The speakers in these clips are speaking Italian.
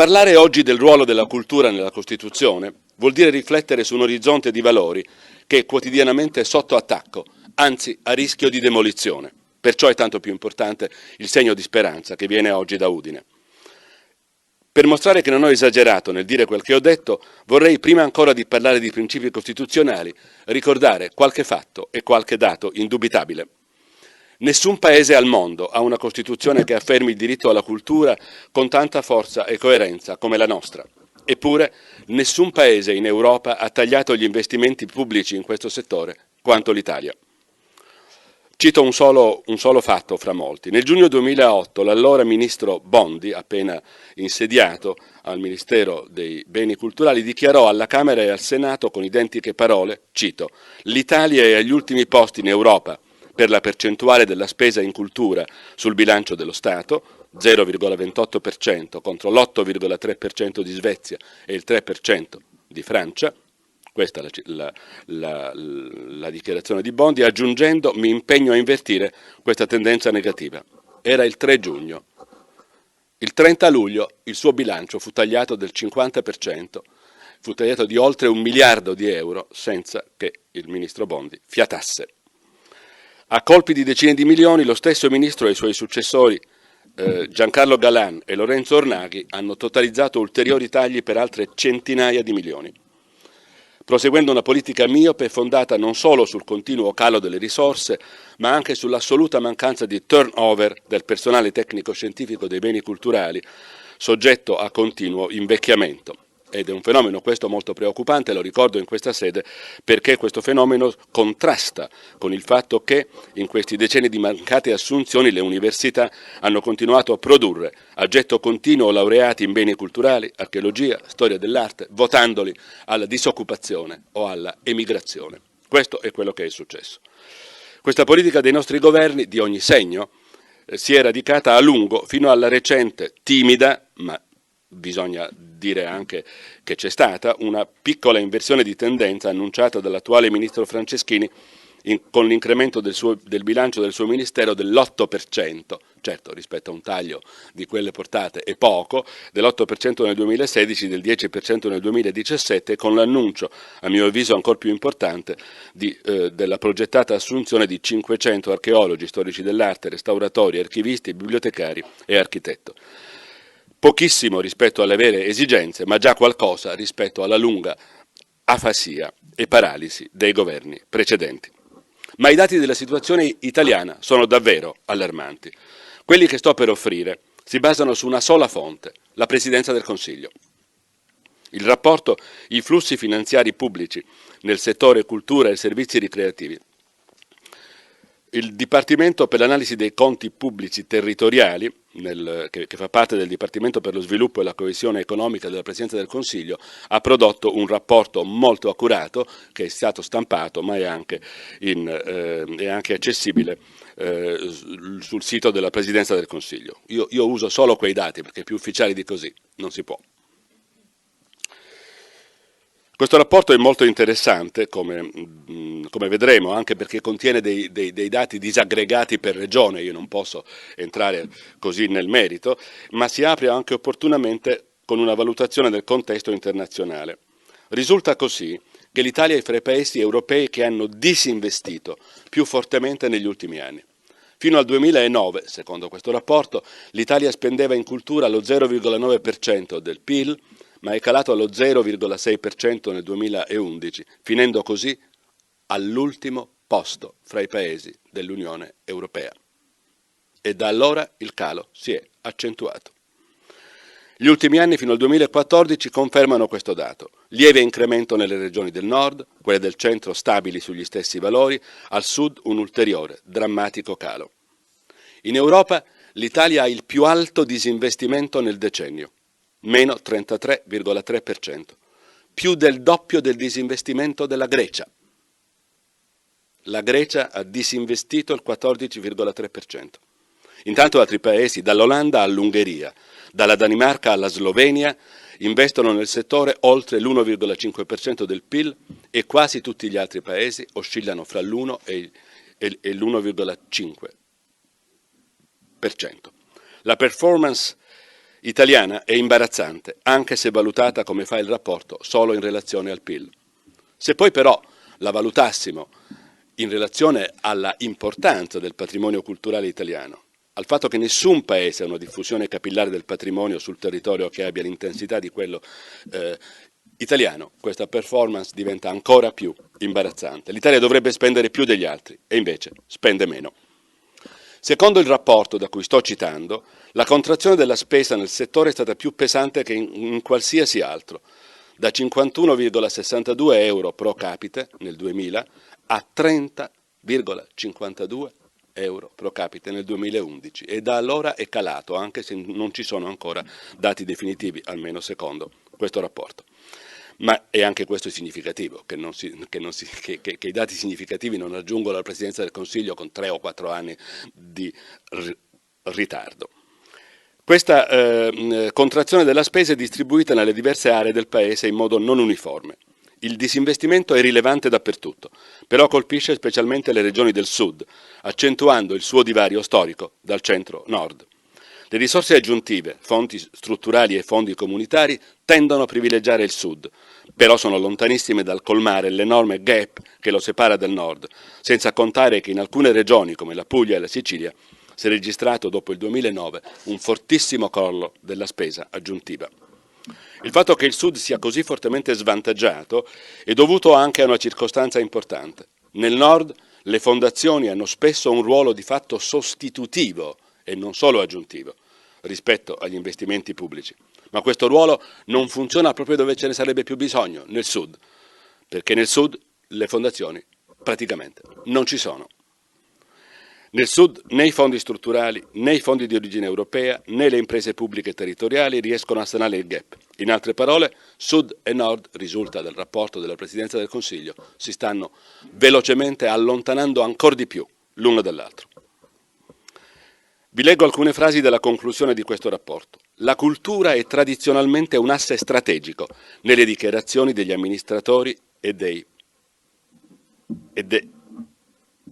Parlare oggi del ruolo della cultura nella Costituzione vuol dire riflettere su un orizzonte di valori che è quotidianamente sotto attacco, anzi a rischio di demolizione. Perciò è tanto più importante il segno di speranza che viene oggi da Udine. Per mostrare che non ho esagerato nel dire quel che ho detto, vorrei prima ancora di parlare di principi costituzionali ricordare qualche fatto e qualche dato indubitabile. Nessun paese al mondo ha una Costituzione che affermi il diritto alla cultura con tanta forza e coerenza come la nostra. Eppure, nessun paese in Europa ha tagliato gli investimenti pubblici in questo settore quanto l'Italia. Cito un solo fatto fra molti. Nel giugno 2008 l'allora ministro Bondi, appena insediato al Ministero dei Beni Culturali, dichiarò alla Camera e al Senato con identiche parole, cito, «L'Italia è agli ultimi posti in Europa per la percentuale della spesa in cultura sul bilancio dello Stato, 0,28% contro l'8,3% di Svezia e il 3% di Francia». Questa è la dichiarazione di Bondi, aggiungendo «mi impegno a invertire questa tendenza negativa». Era il 3 giugno. Il 30 luglio il suo bilancio fu tagliato del 50%, fu tagliato di oltre 1 miliardo di euro senza che il ministro Bondi fiatasse. A colpi di decine di milioni lo stesso ministro e i suoi successori Giancarlo Galan e Lorenzo Ornaghi hanno totalizzato ulteriori tagli per altre centinaia di milioni, proseguendo una politica miope fondata non solo sul continuo calo delle risorse, ma anche sull'assoluta mancanza di turnover del personale tecnico-scientifico dei beni culturali, soggetto a continuo invecchiamento. Ed è un fenomeno questo molto preoccupante, lo ricordo in questa sede, perché questo fenomeno contrasta con il fatto che in questi decenni di mancate assunzioni le università hanno continuato a produrre a getto continuo laureati in beni culturali, archeologia, storia dell'arte, votandoli alla disoccupazione o alla emigrazione. Questo è quello che è successo. Questa politica dei nostri governi, di ogni segno, si è radicata a lungo fino alla recente, timida, ma bisogna dire anche che c'è stata una piccola inversione di tendenza annunciata dall'attuale ministro Franceschini con l'incremento del bilancio del suo ministero dell'8%, certo rispetto a un taglio di quelle portate è poco, dell'8% nel 2016, del 10% nel 2017, con l'annuncio, a mio avviso ancora più importante, della progettata assunzione di 500 archeologi, storici dell'arte, restauratori, archivisti, bibliotecari e architetto. Pochissimo rispetto alle vere esigenze, ma già qualcosa rispetto alla lunga afasia e paralisi dei governi precedenti. Ma i dati della situazione italiana sono davvero allarmanti. Quelli che sto per offrire si basano su una sola fonte, la Presidenza del Consiglio. Il rapporto I flussi finanziari pubblici nel settore cultura e servizi ricreativi. Il Dipartimento per l'analisi dei conti pubblici territoriali, che fa parte del Dipartimento per lo sviluppo e la coesione economica della Presidenza del Consiglio, ha prodotto un rapporto molto accurato che è stato stampato ma è anche accessibile sul sito della Presidenza del Consiglio. Io uso solo quei dati perché più ufficiali di così non si può. Questo rapporto è molto interessante, come vedremo, anche perché contiene dei dati disaggregati per regione, io non posso entrare così nel merito, ma si apre anche opportunamente con una valutazione del contesto internazionale. Risulta così che l'Italia è fra i paesi europei che hanno disinvestito più fortemente negli ultimi anni. Fino al 2009, secondo questo rapporto, l'Italia spendeva in cultura lo 0,9% del PIL, ma è calato allo 0,6% nel 2011, finendo così all'ultimo posto fra i paesi dell'Unione Europea. E da allora il calo si è accentuato. Gli ultimi anni fino al 2014 confermano questo dato. Lieve incremento nelle regioni del nord, quelle del centro stabili sugli stessi valori, al sud un ulteriore, drammatico calo. In Europa l'Italia ha il più alto disinvestimento nel decennio, meno 33,3%, più del doppio del disinvestimento della Grecia. La Grecia ha disinvestito il 14,3%. Intanto altri paesi, dall'Olanda all'Ungheria, dalla Danimarca alla Slovenia, investono nel settore oltre l'1,5% del PIL e quasi tutti gli altri paesi oscillano fra l'1 e l'1,5%. La performance italiana è imbarazzante, anche se valutata come fa il rapporto solo in relazione al PIL. Se poi però la valutassimo in relazione alla importanza del patrimonio culturale italiano, al fatto che nessun paese ha una diffusione capillare del patrimonio sul territorio che abbia l'intensità di quello italiano, questa performance diventa ancora più imbarazzante. L'Italia dovrebbe spendere più degli altri e invece spende meno. Secondo il rapporto da cui sto citando, la contrazione della spesa nel settore è stata più pesante che in qualsiasi altro, da 51,62 euro pro capite nel 2000 a 30,52 euro pro capite nel 2011 e da allora è calato, anche se non ci sono ancora dati definitivi, almeno secondo questo rapporto. Ma è anche questo significativo, che i dati significativi non raggiungono la Presidenza del Consiglio con 3 o 4 anni di ritardo. Questa contrazione della spesa è distribuita nelle diverse aree del Paese in modo non uniforme. Il disinvestimento è rilevante dappertutto, però colpisce specialmente le regioni del sud, accentuando il suo divario storico dal centro-nord. Le risorse aggiuntive, fondi strutturali e fondi comunitari, tendono a privilegiare il sud, però sono lontanissime dal colmare l'enorme gap che lo separa dal nord, senza contare che in alcune regioni, come la Puglia e la Sicilia, si è registrato dopo il 2009 un fortissimo crollo della spesa aggiuntiva. Il fatto che il Sud sia così fortemente svantaggiato è dovuto anche a una circostanza importante. Nel Nord le fondazioni hanno spesso un ruolo di fatto sostitutivo e non solo aggiuntivo rispetto agli investimenti pubblici. Ma questo ruolo non funziona proprio dove ce ne sarebbe più bisogno, nel Sud, perché nel Sud le fondazioni praticamente non ci sono. Nel Sud né i fondi strutturali, né i fondi di origine europea, né le imprese pubbliche territoriali riescono a sanare il gap. In altre parole, Sud e Nord, risulta dal rapporto della Presidenza del Consiglio, si stanno velocemente allontanando ancora di più l'uno dall'altro. Vi leggo alcune frasi della conclusione di questo rapporto. La cultura è tradizionalmente un asse strategico nelle dichiarazioni degli amministratori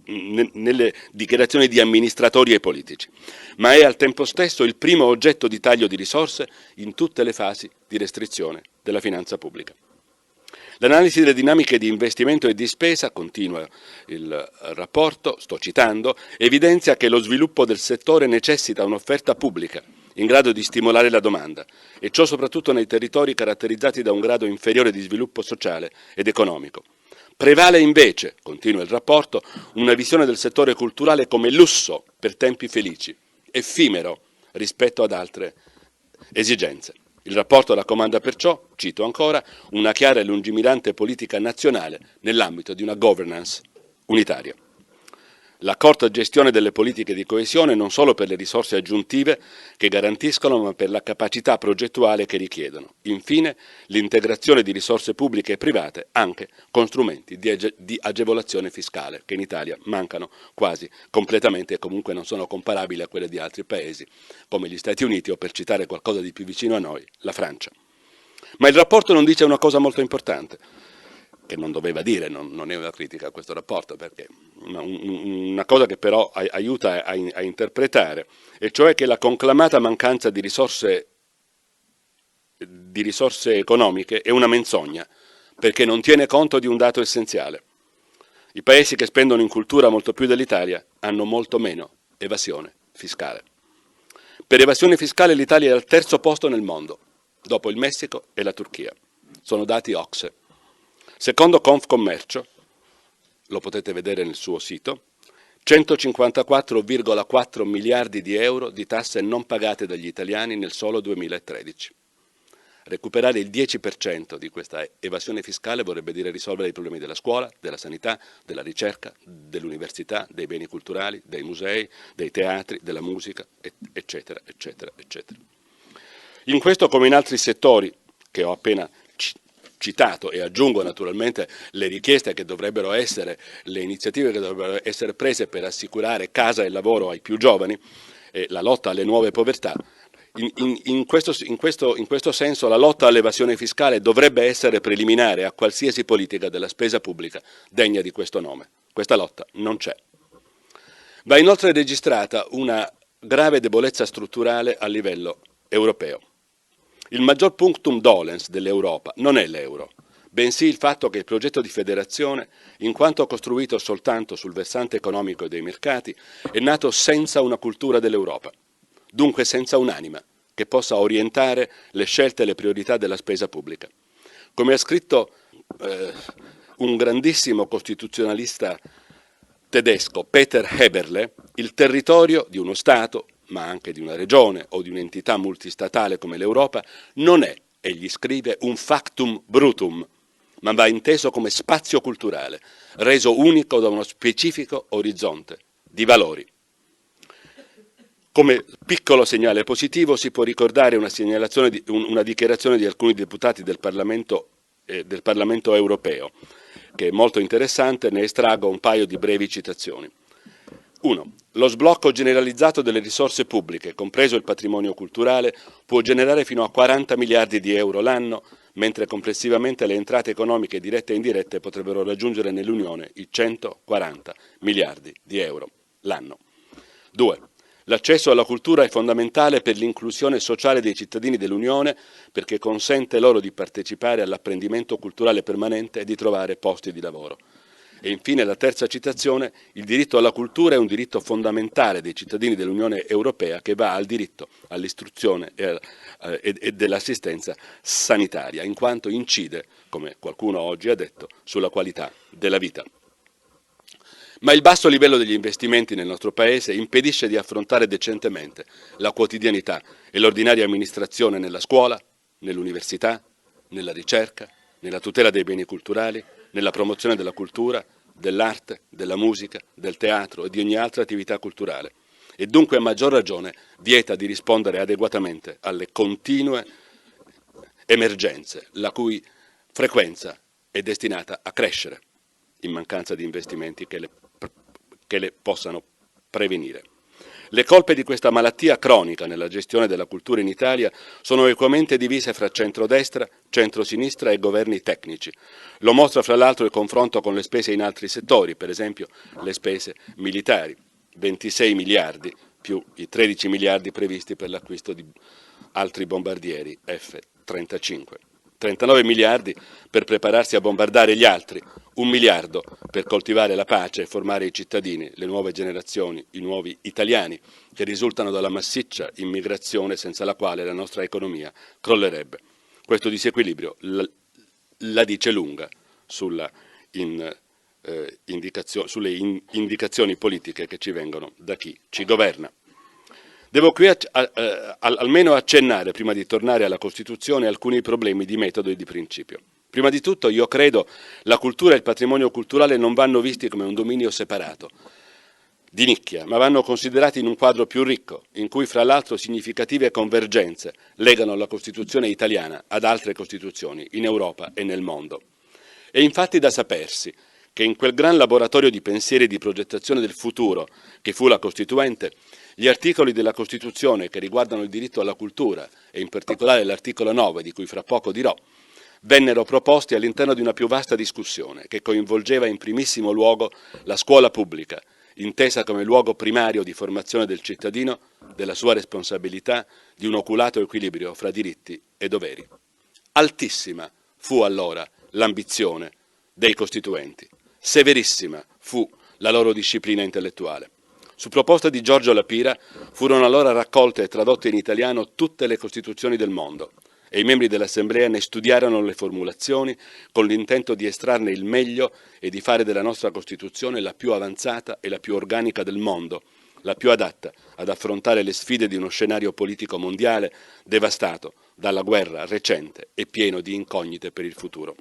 nelle dichiarazioni di amministratori e politici, ma è al tempo stesso il primo oggetto di taglio di risorse in tutte le fasi di restrizione della finanza pubblica. L'analisi delle dinamiche di investimento e di spesa, continua il rapporto, sto citando, evidenzia che lo sviluppo del settore necessita un'offerta pubblica in grado di stimolare la domanda, e ciò soprattutto nei territori caratterizzati da un grado inferiore di sviluppo sociale ed economico. Prevale invece, continua il rapporto, una visione del settore culturale come lusso per tempi felici, effimero rispetto ad altre esigenze. Il rapporto raccomanda perciò, cito ancora, una chiara e lungimirante politica nazionale nell'ambito di una governance unitaria. La corretta gestione delle politiche di coesione non solo per le risorse aggiuntive che garantiscono, ma per la capacità progettuale che richiedono. Infine, l'integrazione di risorse pubbliche e private anche con strumenti di agevolazione fiscale, che in Italia mancano quasi completamente e comunque non sono comparabili a quelle di altri paesi, come gli Stati Uniti o, per citare qualcosa di più vicino a noi, la Francia. Ma il rapporto non dice una cosa molto importante, che non doveva dire, non è una critica a questo rapporto, perché una cosa che però aiuta a interpretare, e cioè che la conclamata mancanza di risorse economiche è una menzogna, perché non tiene conto di un dato essenziale. I paesi che spendono in cultura molto più dell'Italia hanno molto meno evasione fiscale. Per evasione fiscale l'Italia è al terzo posto nel mondo, dopo il Messico e la Turchia. Sono dati OCSE. Secondo Confcommercio, lo potete vedere nel suo sito, 154,4 miliardi di euro di tasse non pagate dagli italiani nel solo 2013. Recuperare il 10% di questa evasione fiscale vorrebbe dire risolvere i problemi della scuola, della sanità, della ricerca, dell'università, dei beni culturali, dei musei, dei teatri, della musica, eccetera, eccetera, eccetera. In questo, come in altri settori che ho appena citato, e aggiungo naturalmente le richieste che dovrebbero essere, le iniziative che dovrebbero essere prese per assicurare casa e lavoro ai più giovani e la lotta alle nuove povertà, in questo senso la lotta all'evasione fiscale dovrebbe essere preliminare a qualsiasi politica della spesa pubblica degna di questo nome. Questa lotta non c'è. Va inoltre registrata una grave debolezza strutturale a livello europeo. Il maggior punctum dolens dell'Europa non è l'euro, bensì il fatto che il progetto di federazione, in quanto costruito soltanto sul versante economico e dei mercati, è nato senza una cultura dell'Europa, dunque senza un'anima che possa orientare le scelte e le priorità della spesa pubblica. Come ha scritto un grandissimo costituzionalista tedesco, Peter Heberle, il territorio di uno Stato, ma anche di una regione o di un'entità multistatale come l'Europa, non è, egli scrive, un factum brutum, ma va inteso come spazio culturale, reso unico da uno specifico orizzonte di valori. Come piccolo segnale positivo si può ricordare una dichiarazione di alcuni deputati del Parlamento europeo, che è molto interessante, ne estraggo un paio di brevi citazioni. 1. Lo sblocco generalizzato delle risorse pubbliche, compreso il patrimonio culturale, può generare fino a 40 miliardi di euro l'anno, mentre complessivamente le entrate economiche dirette e indirette potrebbero raggiungere nell'Unione i 140 miliardi di euro l'anno. 2. L'accesso alla cultura è fondamentale per l'inclusione sociale dei cittadini dell'Unione perché consente loro di partecipare all'apprendimento culturale permanente e di trovare posti di lavoro. E infine la terza citazione, il diritto alla cultura è un diritto fondamentale dei cittadini dell'Unione Europea che va al diritto all'istruzione e dell'assistenza sanitaria, in quanto incide, come qualcuno oggi ha detto, sulla qualità della vita. Ma il basso livello degli investimenti nel nostro Paese impedisce di affrontare decentemente la quotidianità e l'ordinaria amministrazione nella scuola, nell'università, nella ricerca, nella tutela dei beni culturali, nella promozione della cultura, dell'arte, della musica, del teatro e di ogni altra attività culturale. E dunque a maggior ragione vieta di rispondere adeguatamente alle continue emergenze, la cui frequenza è destinata a crescere in mancanza di investimenti che le possano prevenire. Le colpe di questa malattia cronica nella gestione della cultura in Italia sono equamente divise fra centrodestra, centrosinistra e governi tecnici. Lo mostra fra l'altro il confronto con le spese in altri settori, per esempio le spese militari, 26 miliardi più i 13 miliardi previsti per l'acquisto di altri bombardieri F-35. 39 miliardi per prepararsi a bombardare gli altri, 1 miliardo per coltivare la pace e formare i cittadini, le nuove generazioni, i nuovi italiani, che risultano dalla massiccia immigrazione senza la quale la nostra economia crollerebbe. Questo disequilibrio la dice lunga sulle indicazioni politiche che ci vengono da chi ci governa. Devo qui almeno accennare, prima di tornare alla Costituzione, alcuni problemi di metodo e di principio. Prima di tutto, io credo, la cultura e il patrimonio culturale non vanno visti come un dominio separato, di nicchia, ma vanno considerati in un quadro più ricco, in cui fra l'altro significative convergenze legano la Costituzione italiana ad altre Costituzioni in Europa e nel mondo. È infatti da sapersi che in quel gran laboratorio di pensieri e di progettazione del futuro che fu la Costituente, gli articoli della Costituzione che riguardano il diritto alla cultura, e in particolare l'articolo 9, di cui fra poco dirò, vennero proposti all'interno di una più vasta discussione che coinvolgeva in primissimo luogo la scuola pubblica, intesa come luogo primario di formazione del cittadino, della sua responsabilità, di un oculato equilibrio fra diritti e doveri. Altissima fu allora l'ambizione dei costituenti, severissima fu la loro disciplina intellettuale. Su proposta di Giorgio La Pira furono allora raccolte e tradotte in italiano tutte le Costituzioni del mondo e i membri dell'Assemblea ne studiarono le formulazioni con l'intento di estrarne il meglio e di fare della nostra Costituzione la più avanzata e la più organica del mondo, la più adatta ad affrontare le sfide di uno scenario politico mondiale devastato dalla guerra recente e pieno di incognite per il futuro.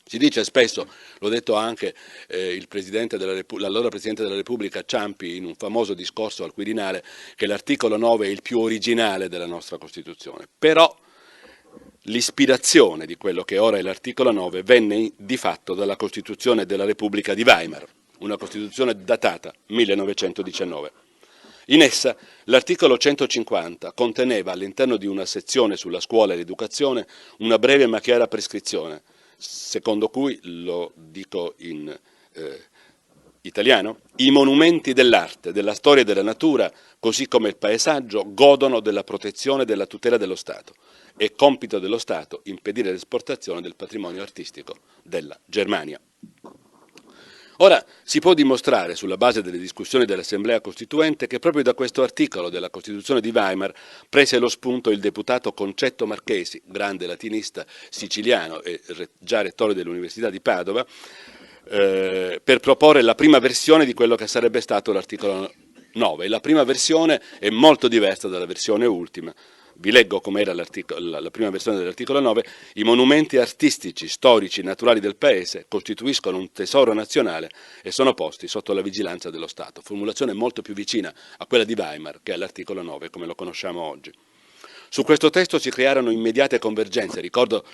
Si dice spesso, l'ho detto anche l'allora Presidente della Repubblica Ciampi in un famoso discorso al Quirinale, che l'articolo 9 è il più originale della nostra Costituzione. Però l'ispirazione di quello che ora è l'articolo 9 venne di fatto dalla Costituzione della Repubblica di Weimar, una Costituzione datata 1919. In essa l'articolo 150 conteneva all'interno di una sezione sulla scuola e l'educazione una breve ma chiara prescrizione, secondo cui, lo dico in italiano, i monumenti dell'arte, della storia e della natura, così come il paesaggio, godono della protezione e della tutela dello Stato. È compito dello Stato impedire l'esportazione del patrimonio artistico della Germania. Ora si può dimostrare, sulla base delle discussioni dell'Assemblea Costituente, che proprio da questo articolo della Costituzione di Weimar prese lo spunto il deputato Concetto Marchesi, grande latinista siciliano e già rettore dell'Università di Padova, per proporre la prima versione di quello che sarebbe stato l'articolo 9. La prima versione è molto diversa dalla versione ultima. Vi leggo com'era la prima versione dell'articolo 9. I monumenti artistici, storici e naturali del Paese costituiscono un tesoro nazionale e sono posti sotto la vigilanza dello Stato. Formulazione molto più vicina a quella di Weimar che all'articolo 9, come lo conosciamo oggi. Su questo testo si crearono immediate convergenze, ricordo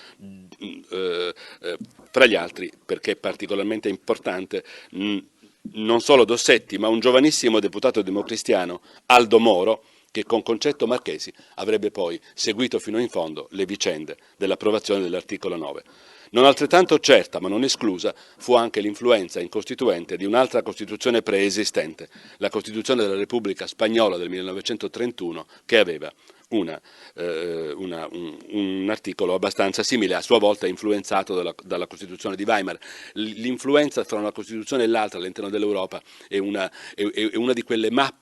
tra gli altri, perché è particolarmente importante, non solo Dossetti, ma un giovanissimo deputato democristiano, Aldo Moro, che con Concetto Marchesi avrebbe poi seguito fino in fondo le vicende dell'approvazione dell'articolo 9. Non altrettanto certa, ma non esclusa, fu anche l'influenza incostituente di un'altra Costituzione preesistente, la Costituzione della Repubblica Spagnola del 1931, che aveva un articolo abbastanza simile, a sua volta influenzato dalla Costituzione di Weimar. L'influenza tra una Costituzione e l'altra all'interno dell'Europa è una di quelle mappe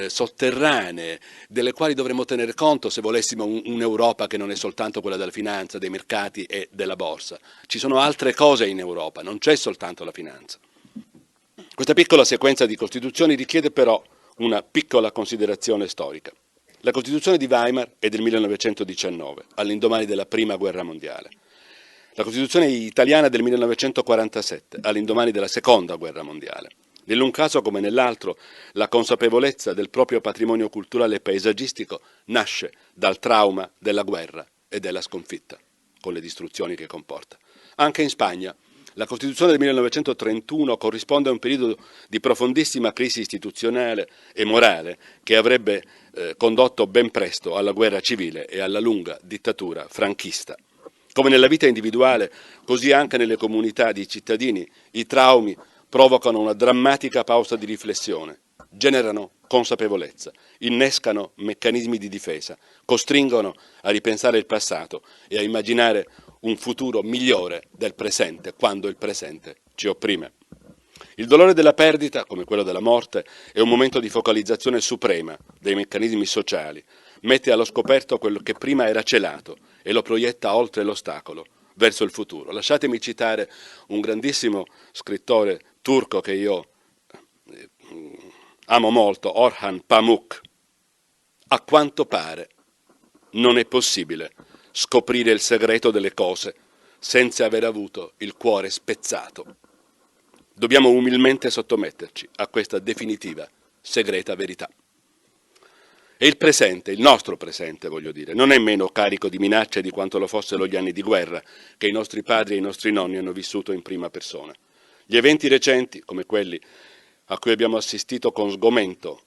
sotterranee delle quali dovremmo tenere conto se volessimo un'Europa che non è soltanto quella della finanza, dei mercati e della borsa. Ci sono altre cose in Europa, non c'è soltanto la finanza. Questa piccola sequenza di costituzioni richiede però una piccola considerazione storica. La Costituzione di Weimar è del 1919, all'indomani della Prima Guerra Mondiale. La Costituzione italiana è del 1947, all'indomani della Seconda Guerra Mondiale. Nell'un caso come nell'altro, la consapevolezza del proprio patrimonio culturale e paesaggistico nasce dal trauma della guerra e della sconfitta, con le distruzioni che comporta. Anche in Spagna, la Costituzione del 1931 corrisponde a un periodo di profondissima crisi istituzionale e morale che avrebbe condotto ben presto alla guerra civile e alla lunga dittatura franchista. Come nella vita individuale, così anche nelle comunità di cittadini, i traumi provocano una drammatica pausa di riflessione, generano consapevolezza, innescano meccanismi di difesa, costringono a ripensare il passato e a immaginare un futuro migliore del presente, quando il presente ci opprime. Il dolore della perdita, come quello della morte, è un momento di focalizzazione suprema dei meccanismi sociali, mette allo scoperto quello che prima era celato e lo proietta oltre l'ostacolo, verso il futuro. Lasciatemi citare un grandissimo scrittore turco che io amo molto, Orhan Pamuk. A quanto pare non è possibile scoprire il segreto delle cose senza aver avuto il cuore spezzato. Dobbiamo umilmente sottometterci a questa definitiva, segreta verità. E il presente, il nostro presente voglio dire, non è meno carico di minacce di quanto lo fossero gli anni di guerra che i nostri padri e i nostri nonni hanno vissuto in prima persona. Gli eventi recenti, come quelli a cui abbiamo assistito con sgomento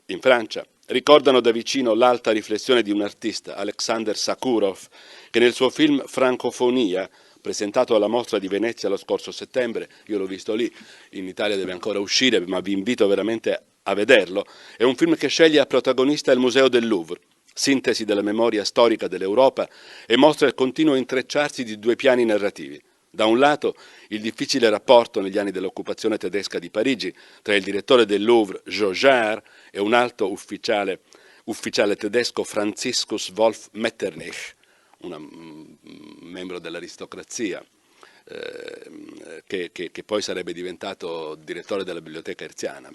in Francia, ricordano da vicino l'alta riflessione di un artista, Alexander Sakurov, che nel suo film Francofonia, presentato alla Mostra di Venezia lo scorso settembre, io l'ho visto lì, in Italia deve ancora uscire, ma vi invito veramente a vederlo, è un film che sceglie a protagonista il Museo del Louvre, sintesi della memoria storica dell'Europa, e mostra il continuo intrecciarsi di due piani narrativi. Da un lato il difficile rapporto negli anni dell'occupazione tedesca di Parigi tra il direttore del Louvre, Jaujard, e un alto ufficiale tedesco, Franziskus Wolf Metternich, un membro dell'aristocrazia, che poi sarebbe diventato direttore della Biblioteca Hertziana,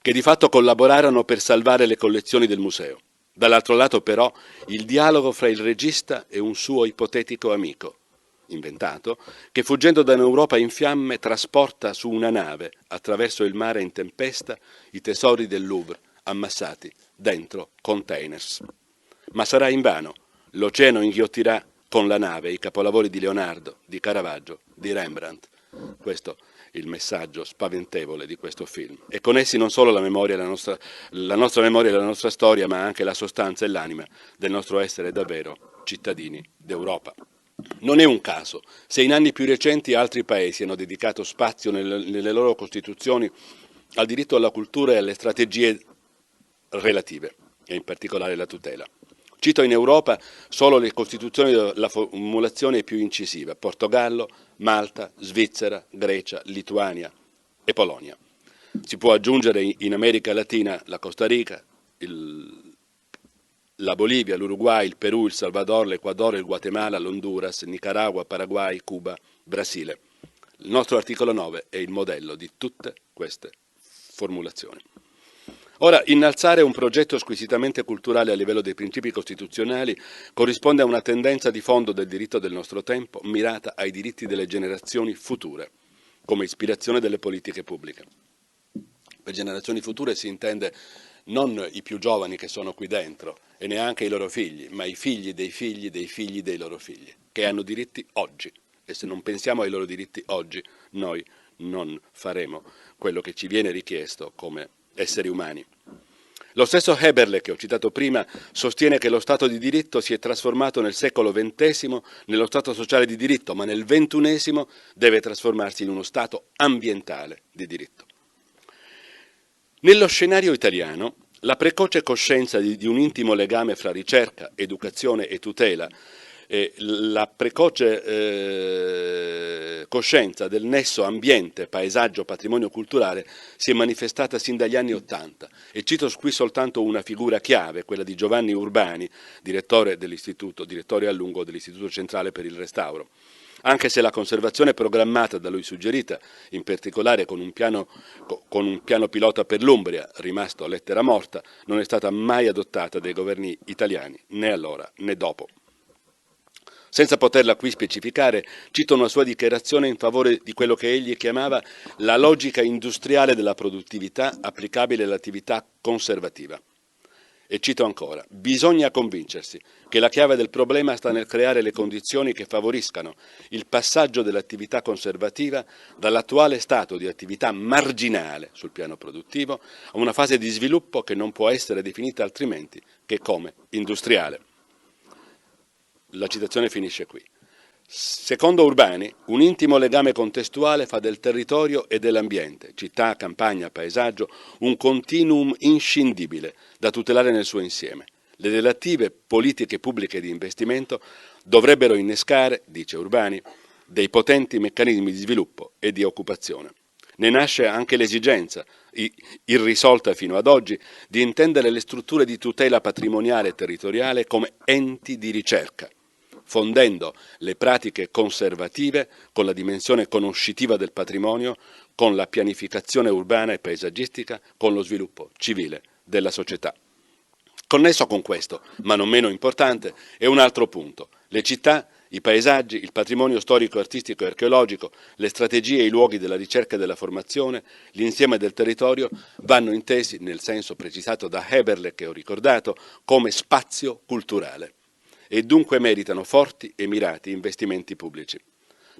che di fatto collaborarono per salvare le collezioni del museo. Dall'altro lato però il dialogo fra il regista e un suo ipotetico amico, inventato, che fuggendo da un'Europa in fiamme trasporta su una nave attraverso il mare in tempesta i tesori del Louvre ammassati dentro containers. Ma sarà invano, l'oceano inghiottirà con la nave i capolavori di Leonardo, di Caravaggio, di Rembrandt. Questo è il messaggio spaventevole di questo film. E con essi non solo la nostra memoria e la nostra storia, ma anche la sostanza e l'anima del nostro essere davvero cittadini d'Europa. Non è un caso se in anni più recenti altri paesi hanno dedicato spazio nelle loro costituzioni al diritto alla cultura e alle strategie relative, e in particolare la tutela. Cito in Europa solo le costituzioni della formulazione più incisiva: Portogallo, Malta, Svizzera, Grecia, Lituania e Polonia. Si può aggiungere in America Latina la Costa Rica, la Bolivia, l'Uruguay, il Perù, il Salvador, l'Ecuador, il Guatemala, l'Honduras, Nicaragua, Paraguay, Cuba, Brasile. Il nostro articolo 9 è il modello di tutte queste formulazioni. Ora, innalzare un progetto squisitamente culturale a livello dei principi costituzionali corrisponde a una tendenza di fondo del diritto del nostro tempo, mirata ai diritti delle generazioni future, come ispirazione delle politiche pubbliche. Per generazioni future si intende non i più giovani che sono qui dentro e neanche i loro figli, ma i figli dei figli dei figli dei loro figli, che hanno diritti oggi. E se non pensiamo ai loro diritti oggi, noi non faremo quello che ci viene richiesto come esseri umani. Lo stesso Heberle, che ho citato prima, sostiene che lo Stato di diritto si è trasformato nel secolo XX nello Stato sociale di diritto, ma nel XXI deve trasformarsi in uno Stato ambientale di diritto. Nello scenario italiano, la precoce coscienza di un intimo legame fra ricerca, educazione e tutela, la precoce coscienza del nesso ambiente, paesaggio, patrimonio culturale si è manifestata sin dagli anni '80 e cito qui soltanto una figura chiave, quella di Giovanni Urbani, direttore a lungo dell'Istituto Centrale per il Restauro. Anche se la conservazione programmata da lui suggerita, in particolare con un piano pilota per l'Umbria, rimasto a lettera morta, non è stata mai adottata dai governi italiani, né allora né dopo. Senza poterla qui specificare, cito una sua dichiarazione in favore di quello che egli chiamava la logica industriale della produttività applicabile all'attività conservativa. E cito ancora: bisogna convincersi che la chiave del problema sta nel creare le condizioni che favoriscano il passaggio dell'attività conservativa dall'attuale stato di attività marginale sul piano produttivo a una fase di sviluppo che non può essere definita altrimenti che come industriale. La citazione finisce qui. Secondo Urbani, un intimo legame contestuale fa del territorio e dell'ambiente, città, campagna, paesaggio, un continuum inscindibile da tutelare nel suo insieme. Le relative politiche pubbliche di investimento dovrebbero innescare, dice Urbani, dei potenti meccanismi di sviluppo e di occupazione. Ne nasce anche l'esigenza, irrisolta fino ad oggi, di intendere le strutture di tutela patrimoniale e territoriale come enti di ricerca, fondendo le pratiche conservative con la dimensione conoscitiva del patrimonio, con la pianificazione urbana e paesaggistica, con lo sviluppo civile della società. Connesso con questo, ma non meno importante, è un altro punto: le città, i paesaggi, il patrimonio storico, artistico e archeologico, le strategie e i luoghi della ricerca e della formazione, l'insieme del territorio vanno intesi, nel senso precisato da Heberle che ho ricordato, come spazio culturale e dunque meritano forti e mirati investimenti pubblici.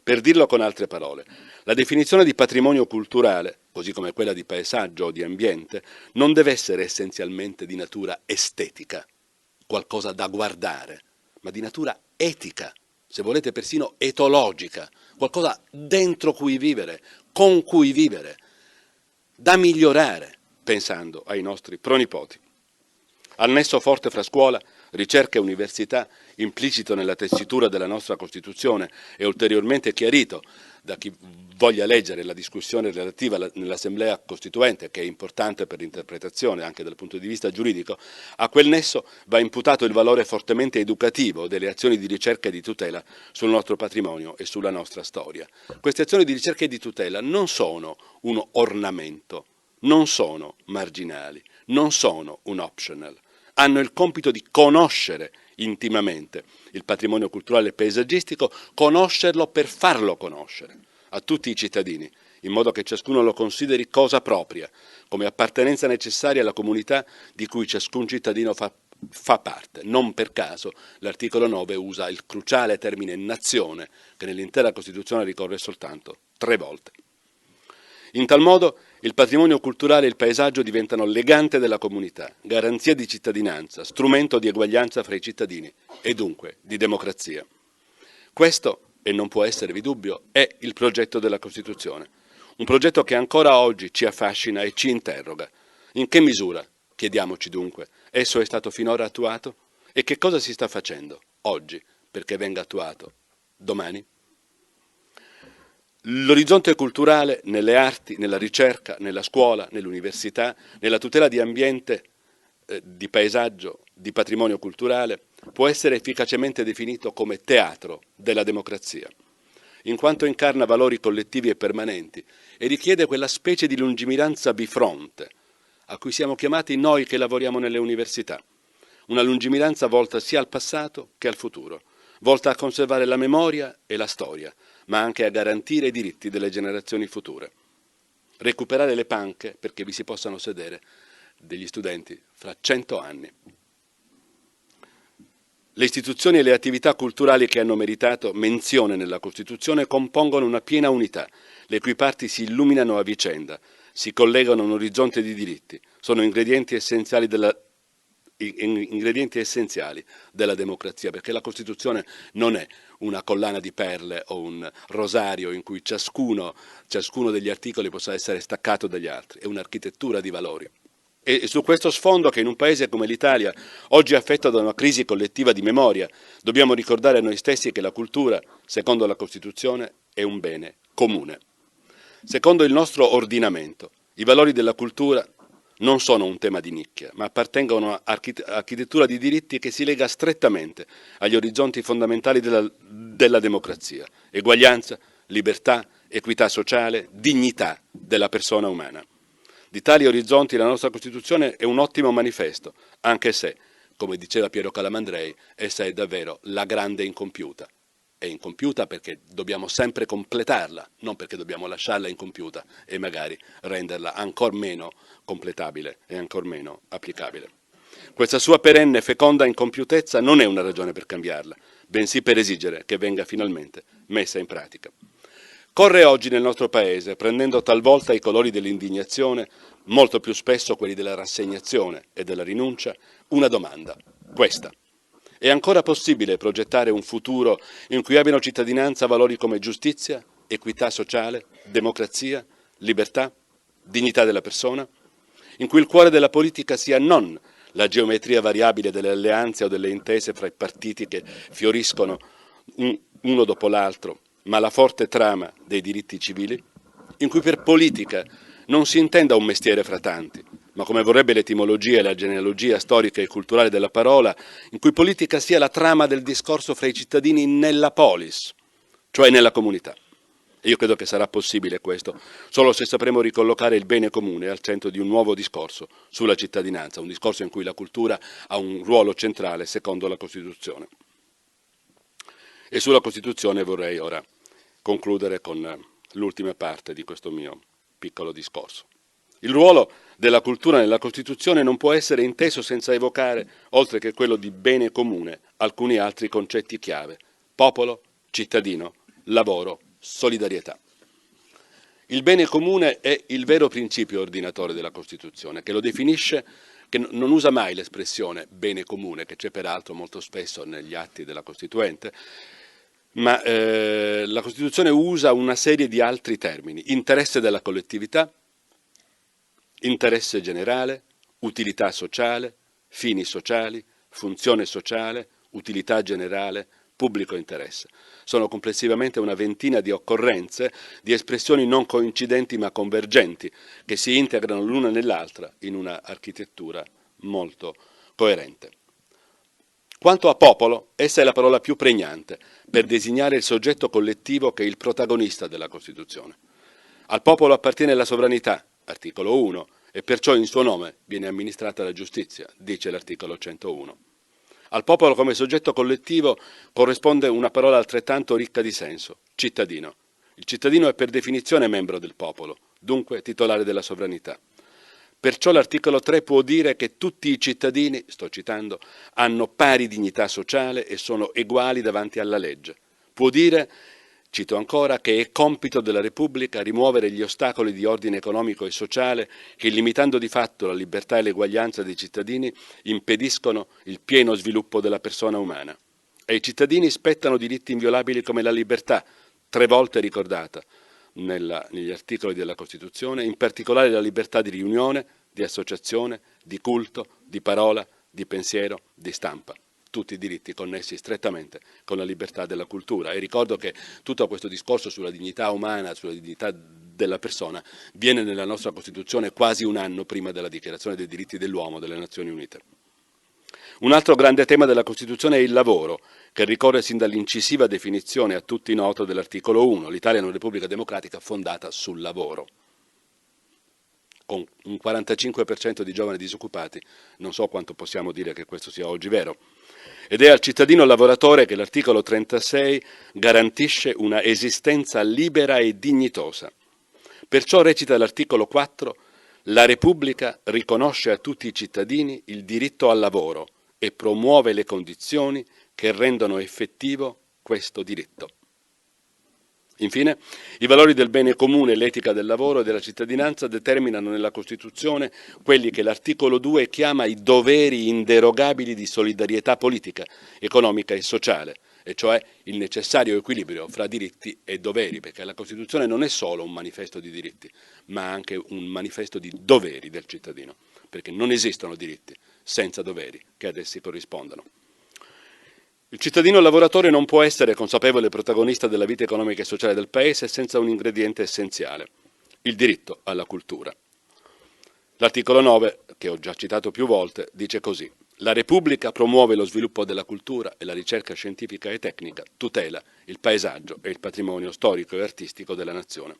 Per dirlo con altre parole, la definizione di patrimonio culturale, così come quella di paesaggio o di ambiente, non deve essere essenzialmente di natura estetica, qualcosa da guardare, ma di natura etica, se volete persino etologica, qualcosa dentro cui vivere, con cui vivere, da migliorare, pensando ai nostri pronipoti. Al nesso forte fra scuola, ricerca e università, implicito nella tessitura della nostra Costituzione e ulteriormente chiarito da chi voglia leggere la discussione relativa nell'Assemblea Costituente, che è importante per l'interpretazione anche dal punto di vista giuridico, a quel nesso va imputato il valore fortemente educativo delle azioni di ricerca e di tutela sul nostro patrimonio e sulla nostra storia. Queste azioni di ricerca e di tutela non sono un ornamento, non sono marginali, non sono un optional. Hanno il compito di conoscere intimamente il patrimonio culturale e paesaggistico, conoscerlo per farlo conoscere a tutti i cittadini, in modo che ciascuno lo consideri cosa propria, come appartenenza necessaria alla comunità di cui ciascun cittadino fa parte. Non per caso l'articolo 9 usa il cruciale termine nazione, che nell'intera Costituzione ricorre soltanto 3 volte. In tal modo il patrimonio culturale e il paesaggio diventano legante della comunità, garanzia di cittadinanza, strumento di eguaglianza fra i cittadini e dunque di democrazia. Questo, e non può esservi dubbio, è il progetto della Costituzione, un progetto che ancora oggi ci affascina e ci interroga. In che misura, chiediamoci dunque, esso è stato finora attuato? E che cosa si sta facendo oggi perché venga attuato domani? L'orizzonte culturale nelle arti, nella ricerca, nella scuola, nell'università, nella tutela di ambiente, di paesaggio, di patrimonio culturale, può essere efficacemente definito come teatro della democrazia, in quanto incarna valori collettivi e permanenti e richiede quella specie di lungimiranza bifronte a cui siamo chiamati noi che lavoriamo nelle università. Una lungimiranza volta sia al passato che al futuro, volta a conservare la memoria e la storia, ma anche a garantire i diritti delle generazioni future. Recuperare le panche perché vi si possano sedere degli studenti fra 100 anni. Le istituzioni e le attività culturali che hanno meritato menzione nella Costituzione compongono una piena unità, le cui parti si illuminano a vicenda, si collegano a un orizzonte di diritti, sono ingredienti essenziali della democrazia, perché la Costituzione non è una collana di perle o un rosario in cui ciascuno degli articoli possa essere staccato dagli altri, è un'architettura di valori. E su questo sfondo, che in un paese come l'Italia, oggi affetto da una crisi collettiva di memoria, dobbiamo ricordare a noi stessi che la cultura, secondo la Costituzione, è un bene comune. Secondo il nostro ordinamento, i valori della cultura non sono un tema di nicchia, ma appartengono a architettura di diritti che si lega strettamente agli orizzonti fondamentali della democrazia: eguaglianza, libertà, equità sociale, dignità della persona umana. Di tali orizzonti la nostra Costituzione è un ottimo manifesto, anche se, come diceva Piero Calamandrei, essa è davvero la grande incompiuta. È incompiuta perché dobbiamo sempre completarla, non perché dobbiamo lasciarla incompiuta e magari renderla ancor meno completabile e ancor meno applicabile. Questa sua perenne feconda incompiutezza non è una ragione per cambiarla, bensì per esigere che venga finalmente messa in pratica. Corre oggi nel nostro Paese, prendendo talvolta i colori dell'indignazione, molto più spesso quelli della rassegnazione e della rinuncia, una domanda, questa: è ancora possibile progettare un futuro in cui abbiano cittadinanza valori come giustizia, equità sociale, democrazia, libertà, dignità della persona? In cui il cuore della politica sia non la geometria variabile delle alleanze o delle intese fra i partiti che fioriscono uno dopo l'altro, ma la forte trama dei diritti civili, in cui per politica non si intenda un mestiere fra tanti, ma come vorrebbe l'etimologia e la genealogia storica e culturale della parola, in cui politica sia la trama del discorso fra i cittadini nella polis, cioè nella comunità. E io credo che sarà possibile questo solo se sapremo ricollocare il bene comune al centro di un nuovo discorso sulla cittadinanza, un discorso in cui la cultura ha un ruolo centrale secondo la Costituzione. E sulla Costituzione vorrei ora concludere con l'ultima parte di questo mio piccolo discorso. Il ruolo della cultura nella Costituzione non può essere inteso senza evocare, oltre che quello di bene comune, alcuni altri concetti chiave: popolo, cittadino, lavoro, solidarietà. Il bene comune è il vero principio ordinatore della Costituzione, che lo definisce, che non usa mai l'espressione bene comune, che c'è peraltro molto spesso negli atti della Costituente, ma la Costituzione usa una serie di altri termini: interesse della collettività, interesse generale, utilità sociale, fini sociali, funzione sociale, utilità generale, pubblico interesse. Sono complessivamente una ventina di occorrenze, di espressioni non coincidenti ma convergenti, che si integrano l'una nell'altra in una architettura molto coerente. Quanto a popolo, essa è la parola più pregnante per designare il soggetto collettivo che è il protagonista della Costituzione. Al popolo appartiene la sovranità, articolo 1, e perciò in suo nome viene amministrata la giustizia, dice l'articolo 101. Al popolo come soggetto collettivo corrisponde una parola altrettanto ricca di senso: cittadino. Il cittadino è per definizione membro del popolo, dunque titolare della sovranità. Perciò l'articolo 3 può dire che tutti i cittadini, sto citando, hanno pari dignità sociale e sono eguali davanti alla legge. Può dire, cito ancora, che è compito della Repubblica rimuovere gli ostacoli di ordine economico e sociale che, limitando di fatto la libertà e l'eguaglianza dei cittadini, impediscono il pieno sviluppo della persona umana. Ai cittadini spettano diritti inviolabili come la libertà, 3 volte ricordata negli articoli della Costituzione, in particolare la libertà di riunione, di associazione, di culto, di parola, di pensiero, di stampa. tutti i diritti connessi strettamente con la libertà della cultura. E ricordo che tutto questo discorso sulla dignità umana, sulla dignità della persona, viene nella nostra Costituzione quasi un anno prima della Dichiarazione dei diritti dell'uomo delle Nazioni Unite. Un altro grande tema della Costituzione è il lavoro, che ricorre sin dall'incisiva definizione a tutti noto dell'articolo 1. L'Italia è una repubblica democratica fondata sul lavoro. Con un 45% di giovani disoccupati, non so quanto possiamo dire che questo sia oggi vero. Ed è al cittadino lavoratore che l'articolo 36 garantisce una esistenza libera e dignitosa. Perciò recita l'articolo 4: la Repubblica riconosce a tutti i cittadini il diritto al lavoro e promuove le condizioni che rendono effettivo questo diritto. Infine, i valori del bene comune, l'etica del lavoro e della cittadinanza determinano nella Costituzione quelli che l'articolo 2 chiama i doveri inderogabili di solidarietà politica, economica e sociale, e cioè il necessario equilibrio fra diritti e doveri, perché la Costituzione non è solo un manifesto di diritti, ma anche un manifesto di doveri del cittadino, perché non esistono diritti senza doveri che ad essi corrispondano. Il cittadino lavoratore non può essere consapevole protagonista della vita economica e sociale del Paese senza un ingrediente essenziale: il diritto alla cultura. L'articolo 9, che ho già citato più volte, dice così: la Repubblica promuove lo sviluppo della cultura e la ricerca scientifica e tecnica, tutela il paesaggio e il patrimonio storico e artistico della nazione.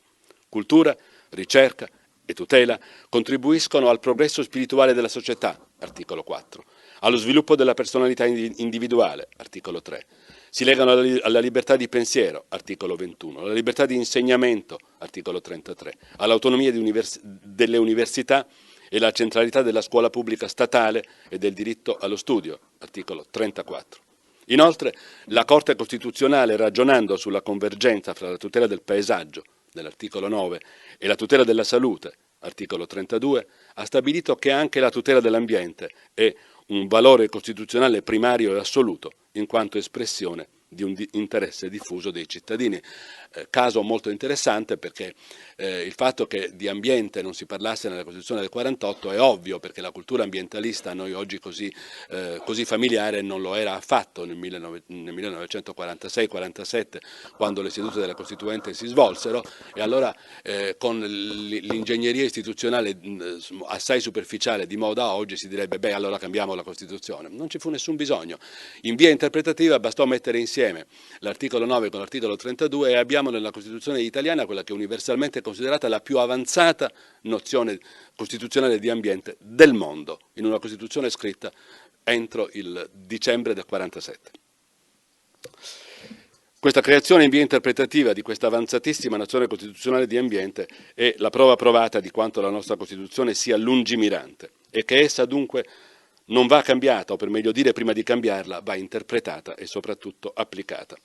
Cultura, ricerca e tutela contribuiscono al progresso spirituale della società, articolo 4, allo sviluppo della personalità individuale, articolo 3, si legano alla libertà di pensiero, articolo 21, alla libertà di insegnamento, articolo 33, all'autonomia delle università e la centralità della scuola pubblica statale e del diritto allo studio, articolo 34. Inoltre, la Corte Costituzionale, ragionando sulla convergenza fra la tutela del paesaggio, nell'articolo 9, e la tutela della salute, articolo 32, ha stabilito che anche la tutela dell'ambiente è un valore costituzionale primario e assoluto, in quanto espressione di un interesse diffuso dei cittadini. Caso molto interessante, perché il fatto che di ambiente non si parlasse nella Costituzione del 48 è ovvio, perché la cultura ambientalista a noi oggi così familiare non lo era affatto nel 1946-47, quando le sedute della Costituente si svolsero, e allora con l'ingegneria istituzionale assai superficiale di moda oggi si direbbe: beh, allora cambiamo la Costituzione. Non ci fu nessun bisogno. In via interpretativa bastò mettere insieme l'articolo 9 con l'articolo 32 e abbiamo nella Costituzione italiana quella che è universalmente considerata la più avanzata nozione costituzionale di ambiente del mondo, in una Costituzione scritta entro il dicembre del 47. Questa creazione in via interpretativa di questa avanzatissima nozione costituzionale di ambiente è la prova provata di quanto la nostra Costituzione sia lungimirante e che essa dunque non va cambiata, o per meglio dire, prima di cambiarla, va interpretata e soprattutto applicata.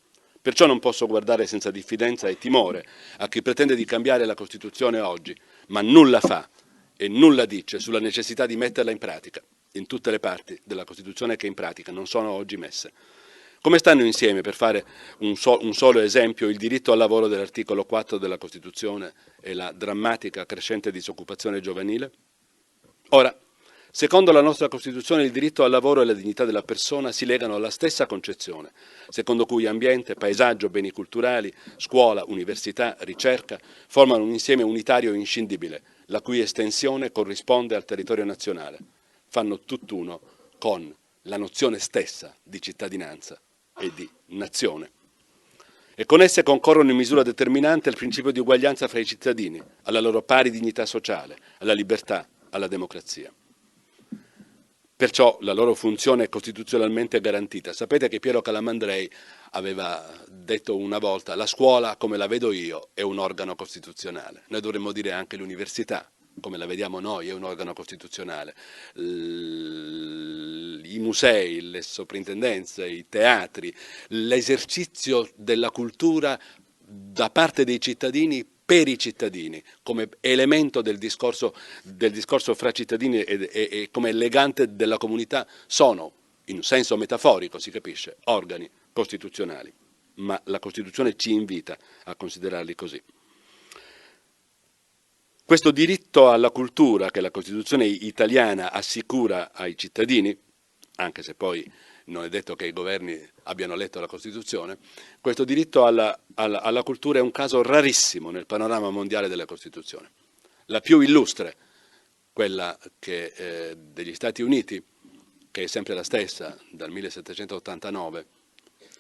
Perciò non posso guardare senza diffidenza e timore a chi pretende di cambiare la Costituzione oggi, ma nulla fa e nulla dice sulla necessità di metterla in pratica, in tutte le parti della Costituzione che in pratica non sono oggi messe. Come stanno insieme, per fare un solo esempio, il diritto al lavoro dell'articolo 4 della Costituzione e la drammatica crescente disoccupazione giovanile? Ora, secondo la nostra Costituzione, il diritto al lavoro e la dignità della persona si legano alla stessa concezione, secondo cui ambiente, paesaggio, beni culturali, scuola, università, ricerca formano un insieme unitario e inscindibile, la cui estensione corrisponde al territorio nazionale. Fanno tutt'uno con la nozione stessa di cittadinanza e di nazione. E con esse concorrono in misura determinante il principio di uguaglianza fra i cittadini, alla loro pari dignità sociale, alla libertà, alla democrazia. Perciò la loro funzione è costituzionalmente garantita. Sapete che Piero Calamandrei aveva detto una volta: la scuola, come la vedo io, è un organo costituzionale. Noi dovremmo dire anche l'università, come la vediamo noi, è un organo costituzionale. I musei, le soprintendenze, i teatri, l'esercizio della cultura da parte dei cittadini per i cittadini, come elemento del discorso fra cittadini e come legante della comunità, sono, in senso metaforico si capisce, organi costituzionali, ma la Costituzione ci invita a considerarli così. Questo diritto alla cultura che la Costituzione italiana assicura ai cittadini, anche se poi non è detto che i governi abbiano letto la Costituzione, questo diritto alla cultura è un caso rarissimo nel panorama mondiale della Costituzione. La più illustre, quella degli Stati Uniti, che è sempre la stessa dal 1789,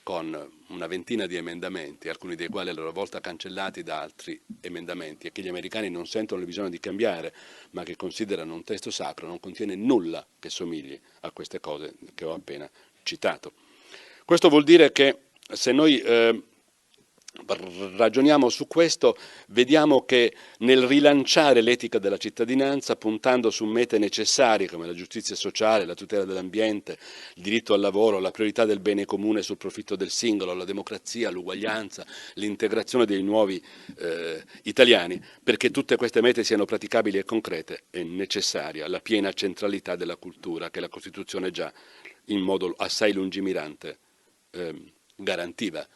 con una ventina di emendamenti, alcuni dei quali a loro volta cancellati da altri emendamenti, e che gli americani non sentono il bisogno di cambiare, ma che considerano un testo sacro, non contiene nulla che somigli a queste cose che ho appena citato. Questo vuol dire che se noi ragioniamo su questo, vediamo che nel rilanciare l'etica della cittadinanza, puntando su mete necessarie come la giustizia sociale, la tutela dell'ambiente, il diritto al lavoro, la priorità del bene comune sul profitto del singolo, la democrazia, l'uguaglianza, l'integrazione dei nuovi italiani, perché tutte queste mete siano praticabili e concrete, è necessaria la piena centralità della cultura che la Costituzione già in modo assai lungimirante garantiva.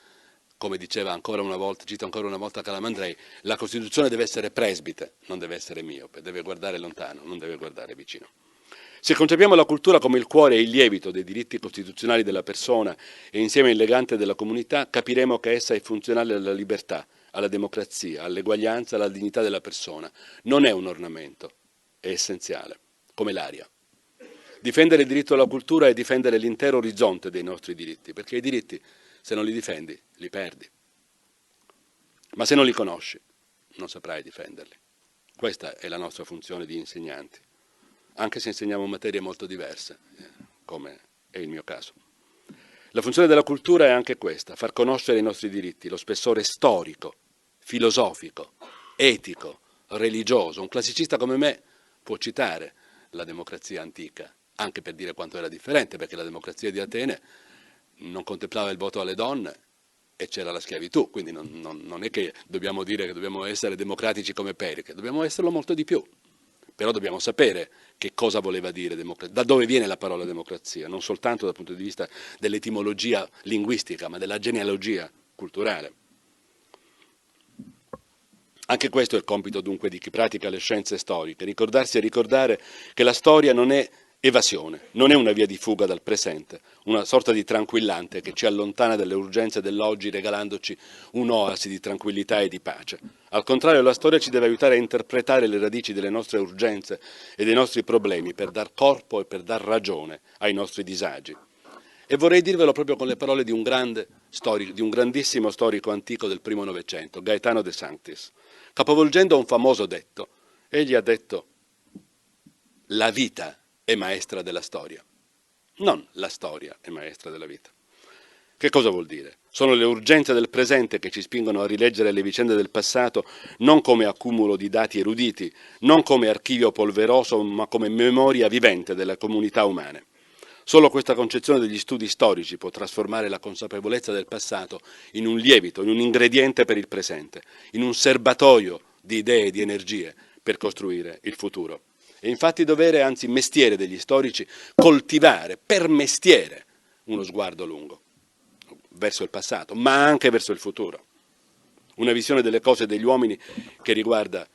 Come diceva ancora una volta, cito ancora una volta Calamandrei, la Costituzione deve essere presbite, non deve essere miope, deve guardare lontano, non deve guardare vicino. Se concepiamo la cultura come il cuore e il lievito dei diritti costituzionali della persona e insieme il legante della comunità, capiremo che essa è funzionale alla libertà, alla democrazia, all'eguaglianza, alla dignità della persona. Non è un ornamento, è essenziale, come l'aria. Difendere il diritto alla cultura è difendere l'intero orizzonte dei nostri diritti, perché i diritti, se non li difendi, li perdi. Ma se non li conosci, non saprai difenderli. Questa è la nostra funzione di insegnanti, anche se insegniamo materie molto diverse, come è il mio caso. La funzione della cultura è anche questa, far conoscere i nostri diritti, lo spessore storico, filosofico, etico, religioso. Un classicista come me può citare la democrazia antica, anche per dire quanto era differente, perché la democrazia di Atene non contemplava il voto alle donne e c'era la schiavitù, quindi non è che dobbiamo dire che dobbiamo essere democratici come Pericle, dobbiamo esserlo molto di più, però dobbiamo sapere che cosa voleva dire democrazia, da dove viene la parola democrazia, non soltanto dal punto di vista dell'etimologia linguistica, ma della genealogia culturale. Anche questo è il compito dunque di chi pratica le scienze storiche, ricordarsi e ricordare che la storia non è evasione, non è una via di fuga dal presente, una sorta di tranquillante che ci allontana dalle urgenze dell'oggi regalandoci un'oasi di tranquillità e di pace. Al contrario, la storia ci deve aiutare a interpretare le radici delle nostre urgenze e dei nostri problemi per dar corpo e per dar ragione ai nostri disagi. E vorrei dirvelo proprio con le parole di un grandissimo storico antico del primo Novecento, Gaetano De Sanctis. Capovolgendo un famoso detto, egli ha detto: la vita è maestra della storia, non la storia è maestra della vita. Che cosa vuol dire? Sono le urgenze del presente che ci spingono a rileggere le vicende del passato non come accumulo di dati eruditi, non come archivio polveroso, ma come memoria vivente delle comunità umane. Solo questa concezione degli studi storici può trasformare la consapevolezza del passato in un lievito, in un ingrediente per il presente, in un serbatoio di idee e di energie per costruire il futuro. È infatti dovere, anzi mestiere degli storici, coltivare per mestiere uno sguardo lungo verso il passato, ma anche verso il futuro. Una visione delle cose e degli uomini che riguarda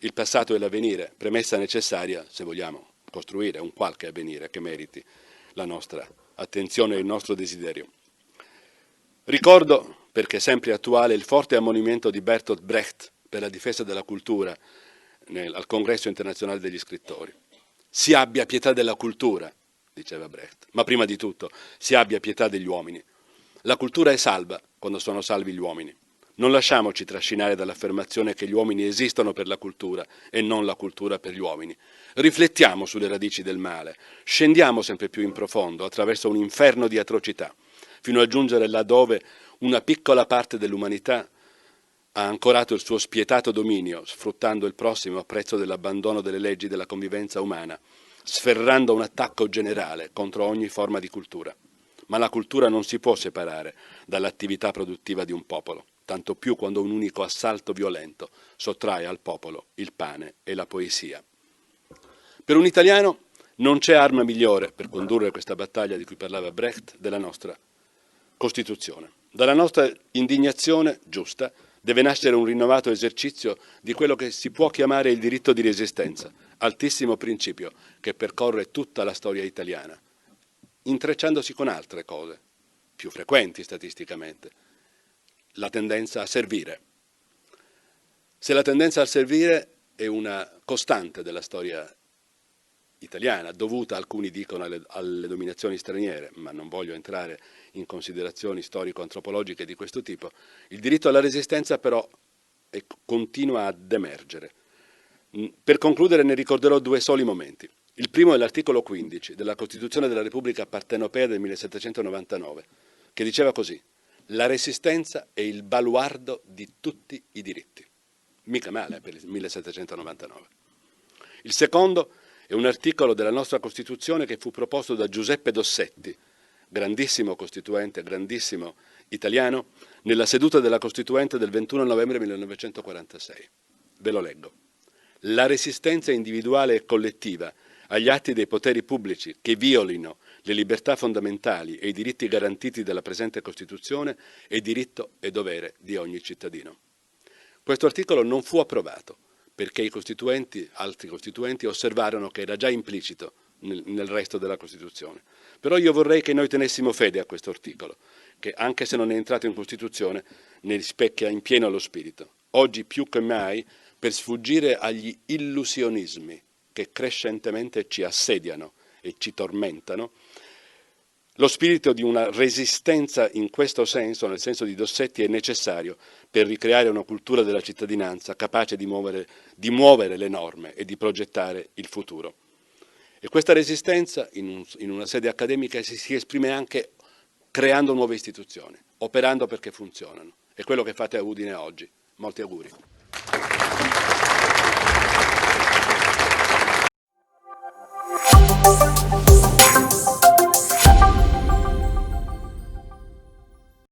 il passato e l'avvenire, premessa necessaria se vogliamo costruire un qualche avvenire che meriti la nostra attenzione e il nostro desiderio. Ricordo, perché sempre attuale, il forte ammonimento di Bertolt Brecht per la difesa della cultura al Congresso internazionale degli scrittori. Si abbia pietà della cultura, diceva Brecht, ma prima di tutto si abbia pietà degli uomini. La cultura è salva quando sono salvi gli uomini. Non lasciamoci trascinare dall'affermazione che gli uomini esistono per la cultura e non la cultura per gli uomini. Riflettiamo sulle radici del male, scendiamo sempre più in profondo attraverso un inferno di atrocità, fino a giungere laddove una piccola parte dell'umanità ha ancorato il suo spietato dominio, sfruttando il prossimo a prezzo dell'abbandono delle leggi della convivenza umana, sferrando un attacco generale contro ogni forma di cultura. Ma la cultura non si può separare dall'attività produttiva di un popolo, tanto più quando un unico assalto violento sottrae al popolo il pane e la poesia. Per un italiano non c'è arma migliore per condurre questa battaglia di cui parlava Brecht della nostra Costituzione. Dalla nostra indignazione giusta deve nascere un rinnovato esercizio di quello che si può chiamare il diritto di resistenza, altissimo principio che percorre tutta la storia italiana intrecciandosi con altre cose, più frequenti statisticamente, la tendenza a servire. Se la tendenza a servire è una costante della storia italiana, dovuta, alcuni dicono, alle dominazioni straniere, ma non voglio entrare in considerazioni storico-antropologiche di questo tipo, il diritto alla resistenza però continua ad emergere. Per concludere ne ricorderò due soli momenti. Il primo è l'articolo 15 della Costituzione della Repubblica Partenopea del 1799, che diceva così: la resistenza è il baluardo di tutti i diritti. Mica male per il 1799. Il secondo è un articolo della nostra Costituzione che fu proposto da Giuseppe Dossetti, grandissimo costituente, grandissimo italiano, nella seduta della Costituente del 21 novembre 1946. Ve lo leggo. La resistenza individuale e collettiva agli atti dei poteri pubblici che violino le libertà fondamentali e i diritti garantiti dalla presente Costituzione è diritto e dovere di ogni cittadino. Questo articolo non fu approvato perché altri costituenti osservarono che era già implicito nel resto della Costituzione. Però io vorrei che noi tenessimo fede a questo articolo, che anche se non è entrato in Costituzione ne rispecchia in pieno lo spirito. Oggi più che mai, per sfuggire agli illusionismi che crescentemente ci assediano e ci tormentano, lo spirito di una resistenza in questo senso, nel senso di Dossetti, è necessario per ricreare una cultura della cittadinanza capace di muovere le norme e di progettare il futuro. E questa resistenza in una sede accademica si esprime anche creando nuove istituzioni, operando perché funzionano. È quello che fate a Udine oggi. Molti auguri.